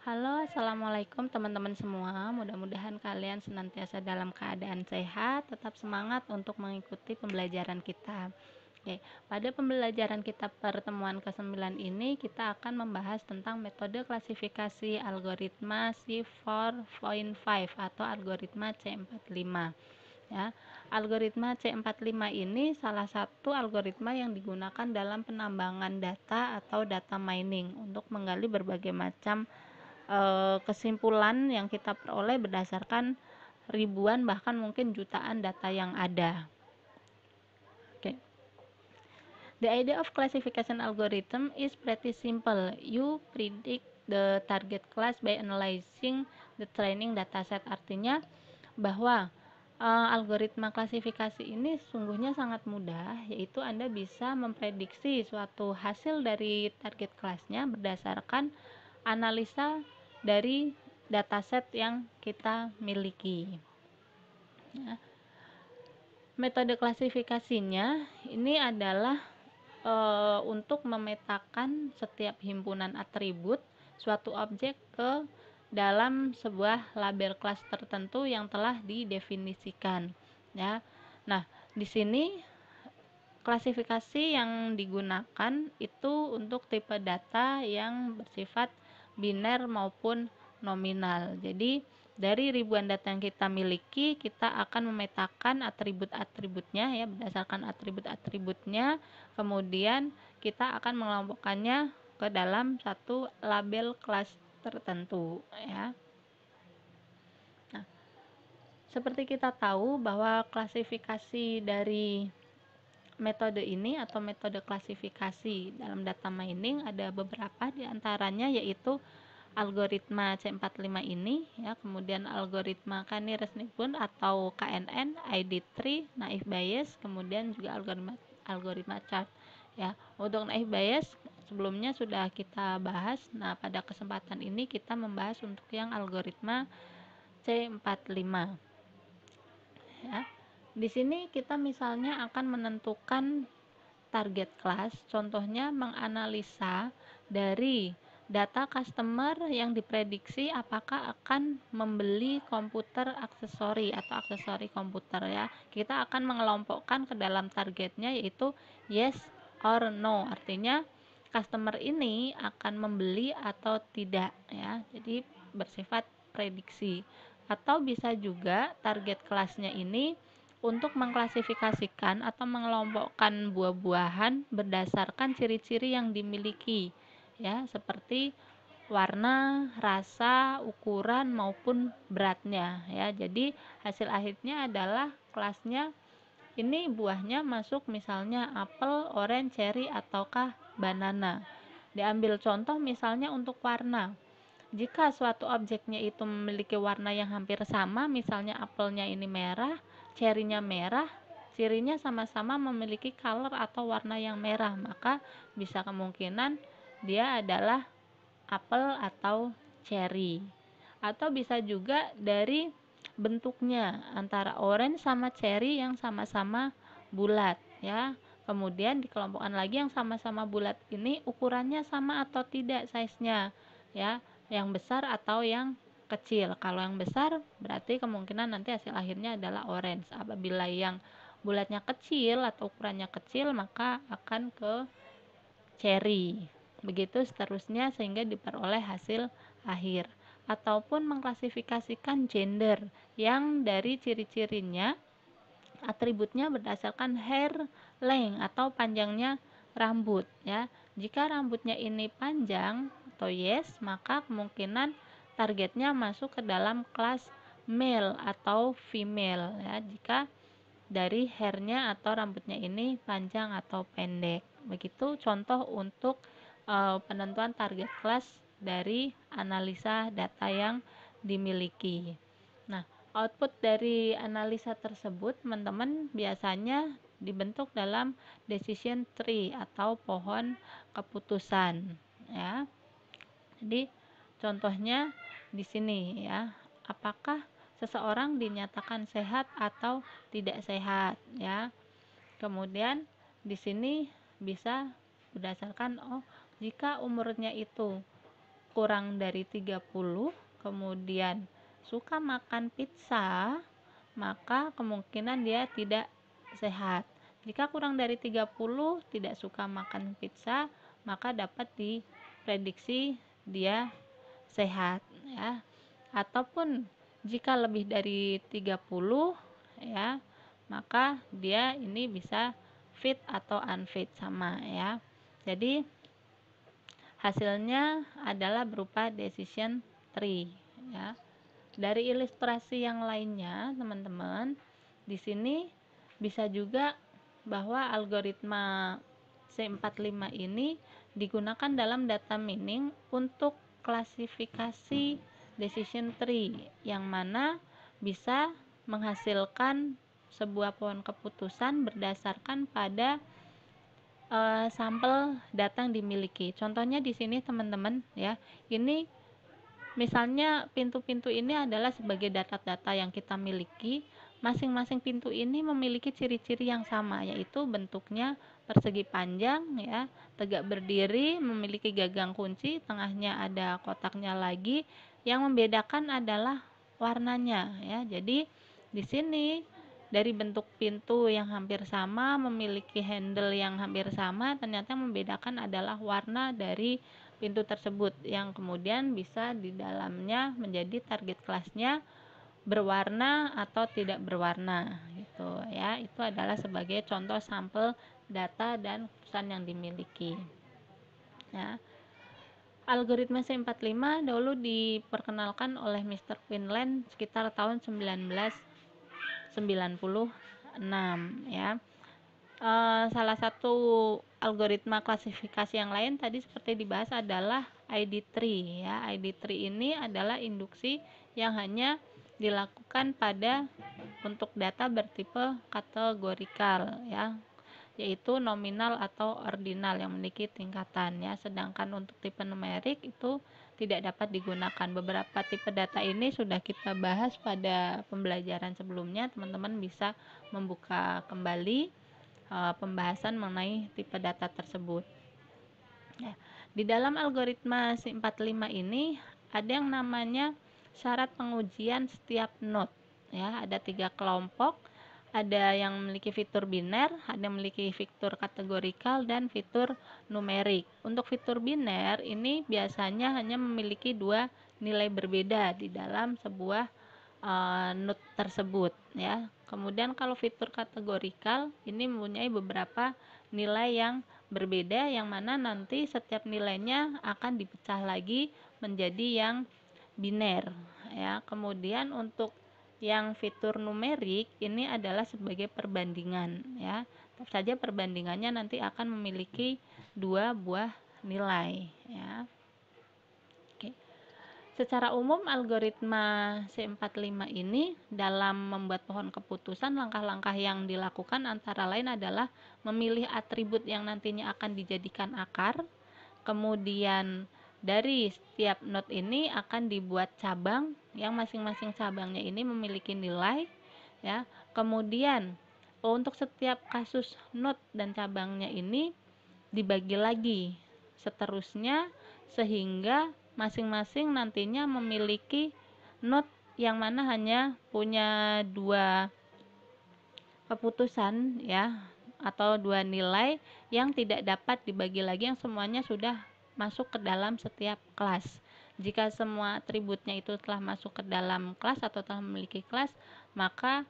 Halo, assalamualaikum teman-teman semua. Mudah-mudahan kalian senantiasa dalam keadaan sehat, tetap semangat untuk mengikuti pembelajaran kita. Oke, pada pembelajaran kita pertemuan ke-9 ini, kita akan membahas tentang metode klasifikasi algoritma C4.5 atau algoritma C45. Ya, algoritma C45 ini salah satu algoritma yang digunakan dalam penambangan data atau data mining untuk menggali berbagai macam kesimpulan yang kita peroleh berdasarkan ribuan bahkan mungkin jutaan data yang ada. Okay. The idea of classification algorithm is pretty simple. You predict the target class by analyzing the training dataset. Artinya bahwa algoritma klasifikasi ini sungguhnya sangat mudah, yaitu Anda bisa memprediksi suatu hasil dari target kelasnya berdasarkan analisa dari dataset yang kita miliki. Ya. Metode klasifikasinya ini adalah untuk memetakan setiap himpunan atribut suatu objek ke dalam sebuah label kelas tertentu yang telah didefinisikan. Ya. Nah, di sini klasifikasi yang digunakan itu untuk tipe data yang bersifat biner maupun nominal. Jadi dari ribuan data yang kita miliki, kita akan memetakan atribut-atributnya ya, berdasarkan atribut-atributnya, kemudian kita akan mengelompokkannya ke dalam satu label kelas tertentu ya. Nah, seperti kita tahu bahwa klasifikasi dari metode ini atau metode klasifikasi dalam data mining ada beberapa diantaranya, yaitu algoritma C45 ini ya, kemudian algoritma Caney-Resnick-Brown atau KNN, ID3, naive Bayes, kemudian juga algoritma chart ya. Untuk naive Bayes sebelumnya sudah kita bahas. Nah, pada kesempatan ini kita membahas untuk yang algoritma C45 ya. Di sini kita misalnya akan menentukan target kelas, contohnya menganalisa dari data customer yang diprediksi apakah akan membeli komputer aksesori atau aksesori komputer ya. Kita akan mengelompokkan ke dalam targetnya yaitu yes or no, artinya customer ini akan membeli atau tidak ya. Jadi bersifat prediksi. Atau bisa juga target kelasnya ini untuk mengklasifikasikan atau mengelompokkan buah-buahan berdasarkan ciri-ciri yang dimiliki ya, seperti warna, rasa, ukuran maupun beratnya ya. Jadi hasil akhirnya adalah kelasnya ini buahnya masuk misalnya apel, orange, cherry ataukah banana. Diambil contoh misalnya untuk warna. Jika suatu objeknya itu memiliki warna yang hampir sama, misalnya apelnya ini merah, cherry-nya merah, cirinya sama-sama memiliki color atau warna yang merah, maka bisa kemungkinan dia adalah apel atau cherry. Atau bisa juga dari bentuknya, antara orange sama cherry yang sama-sama bulat ya. Kemudian dikelompokkan lagi yang sama-sama bulat ini ukurannya sama atau tidak size-nya ya, yang besar atau yang kecil. Kalau yang besar berarti kemungkinan nanti hasil akhirnya adalah orange. Apabila yang bulatnya kecil atau ukurannya kecil maka akan ke cherry. Begitu seterusnya sehingga diperoleh hasil akhir. Ataupun mengklasifikasikan gender yang dari ciri-cirinya atributnya berdasarkan hair length atau panjangnya rambut ya. Jika rambutnya ini panjang atau yes, maka kemungkinan targetnya masuk ke dalam kelas male atau female ya, jika dari hairnya atau rambutnya ini panjang atau pendek. Begitu contoh untuk penentuan target kelas dari analisa data yang dimiliki. Nah, output dari analisa tersebut teman-teman biasanya dibentuk dalam decision tree atau pohon keputusan ya. Jadi contohnya di sini ya, apakah seseorang dinyatakan sehat atau tidak sehat ya. Kemudian di sini bisa berdasarkan jika umurnya itu kurang dari 30, kemudian suka makan pizza, maka kemungkinan dia tidak sehat. Jika kurang dari 30 tidak suka makan pizza, maka dapat diprediksi dia sehat, ya. Ataupun jika lebih dari 30, ya, maka dia ini bisa fit atau unfit, sama, ya. Jadi hasilnya adalah berupa decision tree, ya. Dari ilustrasi yang lainnya, teman-teman, di sini bisa juga bahwa algoritma C45 ini digunakan dalam data mining untuk klasifikasi decision tree, yang mana bisa menghasilkan sebuah pohon keputusan berdasarkan pada sampel data yang dimiliki. Contohnya di sini, teman-teman, ya. Ini misalnya pintu-pintu ini adalah sebagai data-data yang kita miliki. Masing-masing pintu ini memiliki ciri-ciri yang sama, yaitu bentuknya persegi panjang, ya, tegak berdiri, memiliki gagang kunci, tengahnya ada kotaknya lagi. Yang membedakan adalah warnanya, ya. Jadi di sini dari bentuk pintu yang hampir sama, memiliki handle yang hampir sama, ternyata yang membedakan adalah warna dari pintu tersebut, yang kemudian bisa di dalamnya menjadi target kelasnya berwarna atau tidak berwarna, gitu, ya. Itu adalah sebagai contoh sampel data dan keputusan yang dimiliki, ya. Algoritma C45 dahulu diperkenalkan oleh Mr. Quinlan sekitar tahun 1996, ya. Salah satu algoritma klasifikasi yang lain tadi seperti dibahas adalah ID3, ya. ID3 ini adalah induksi yang hanya dilakukan pada untuk data bertipe kategorikal, ya, yaitu nominal atau ordinal yang memiliki tingkatan, ya. Sedangkan untuk tipe numerik itu tidak dapat digunakan. Beberapa tipe data ini sudah kita bahas pada pembelajaran sebelumnya. Teman-teman bisa membuka kembali pembahasan mengenai tipe data tersebut, ya. Di dalam algoritma C45 ini ada yang namanya syarat pengujian setiap node, ya. Ada 3 kelompok, ada yang memiliki fitur biner, ada yang memiliki fitur kategorikal, dan fitur numerik. Untuk fitur biner ini biasanya hanya memiliki 2 nilai berbeda di dalam sebuah node tersebut, ya. Kemudian kalau fitur kategorikal ini mempunyai beberapa nilai yang berbeda, yang mana nanti setiap nilainya akan dipecah lagi menjadi yang biner, ya. Kemudian untuk yang fitur numerik ini adalah sebagai perbandingan, ya. Tentu saja perbandingannya nanti akan memiliki 2 buah nilai, ya. Oke. Secara umum algoritma C45 ini dalam membuat pohon keputusan, langkah-langkah yang dilakukan antara lain adalah memilih atribut yang nantinya akan dijadikan akar. Kemudian dari setiap node ini akan dibuat cabang yang masing-masing cabangnya ini memiliki nilai, ya. Kemudian untuk setiap kasus node dan cabangnya ini dibagi lagi seterusnya, sehingga masing-masing nantinya memiliki node yang mana hanya punya 2 keputusan, ya, atau 2 nilai yang tidak dapat dibagi lagi, yang semuanya sudah masuk ke dalam setiap kelas. Jika semua atributnya itu telah masuk ke dalam kelas atau telah memiliki kelas, maka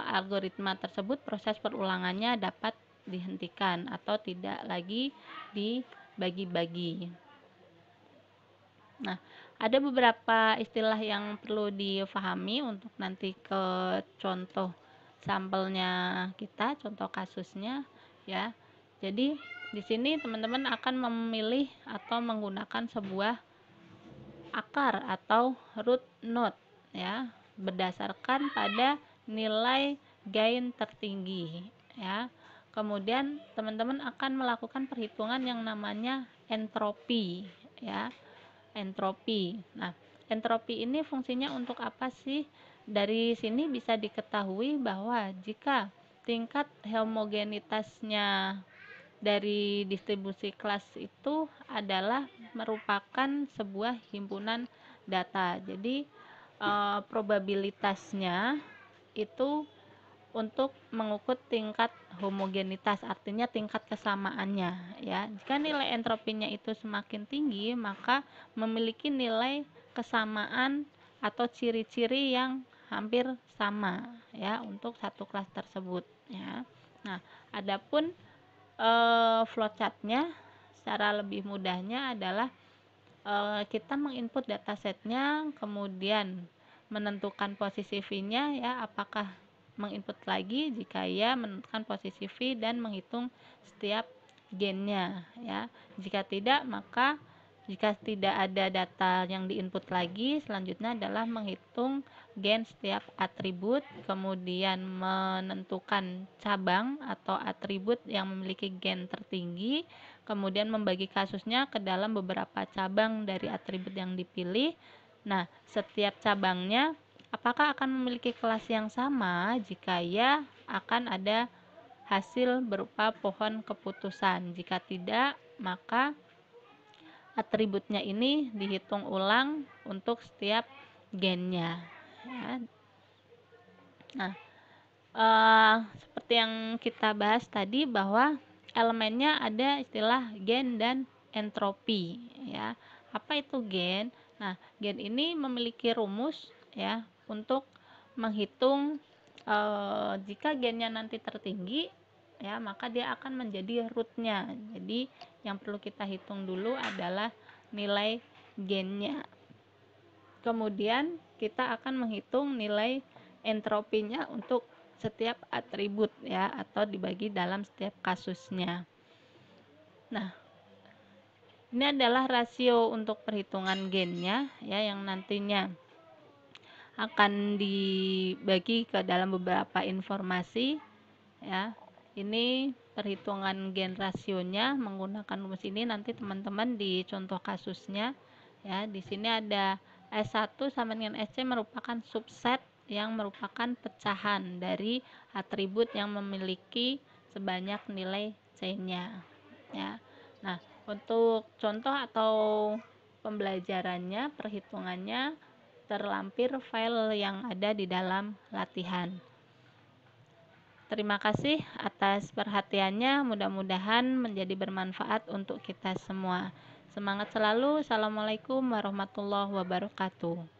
algoritma tersebut proses perulangannya dapat dihentikan atau tidak lagi dibagi-bagi. Nah, ada beberapa istilah yang perlu difahami untuk nanti ke contoh sampelnya kita, contoh kasusnya, ya. Jadi di sini teman-teman akan memilih atau menggunakan sebuah akar atau root node, ya, berdasarkan pada nilai gain tertinggi, ya. Kemudian teman-teman akan melakukan perhitungan yang namanya entropi, ya. Entropi. Nah, entropi ini fungsinya untuk apa sih? Dari sini bisa diketahui bahwa jika tingkat homogenitasnya dari distribusi kelas itu adalah merupakan sebuah himpunan data. Jadi probabilitasnya itu untuk mengukur tingkat homogenitas, artinya tingkat kesamaannya ya. Jika nilai entropinya itu semakin tinggi, maka memiliki nilai kesamaan atau ciri-ciri yang hampir sama ya untuk satu kelas tersebut ya. Nah, adapun flowchartnya secara lebih mudahnya adalah kita menginput datasetnya, kemudian menentukan posisi V-nya ya, apakah menginput lagi, jika ya menentukan posisi V dan menghitung setiap gennya ya. Jika tidak, maka jika tidak ada data yang diinput lagi, selanjutnya adalah menghitung gen setiap atribut, kemudian menentukan cabang atau atribut yang memiliki gen tertinggi, kemudian membagi kasusnya ke dalam beberapa cabang dari atribut yang dipilih. Nah, setiap cabangnya apakah akan memiliki kelas yang sama? Jika ya, akan ada hasil berupa pohon keputusan. Jika tidak, maka atributnya ini dihitung ulang untuk setiap gennya ya. Nah, seperti yang kita bahas tadi bahwa elemennya ada istilah gen dan entropi ya. Apa itu gen? Nah, gen ini memiliki rumus ya untuk menghitung jika gennya nanti tertinggi ya, maka dia akan menjadi rootnya. Jadi yang perlu kita hitung dulu adalah nilai gennya. Kemudian kita akan menghitung nilai entropinya untuk setiap atribut ya, atau dibagi dalam setiap kasusnya. Nah, ini adalah rasio untuk perhitungan gennya ya, yang nantinya akan dibagi ke dalam beberapa informasi ya. Ini perhitungan gen rasionya menggunakan rumus ini, nanti teman-teman di contoh kasusnya ya. Di sini ada S1 sama dengan SC merupakan subset yang merupakan pecahan dari atribut yang memiliki sebanyak nilai C-nya ya. Nah, untuk contoh atau pembelajarannya, perhitungannya terlampir file yang ada di dalam latihan. Terima kasih atas perhatiannya, mudah-mudahan menjadi bermanfaat untuk kita semua. Semangat selalu. Assalamualaikum warahmatullahi wabarakatuh.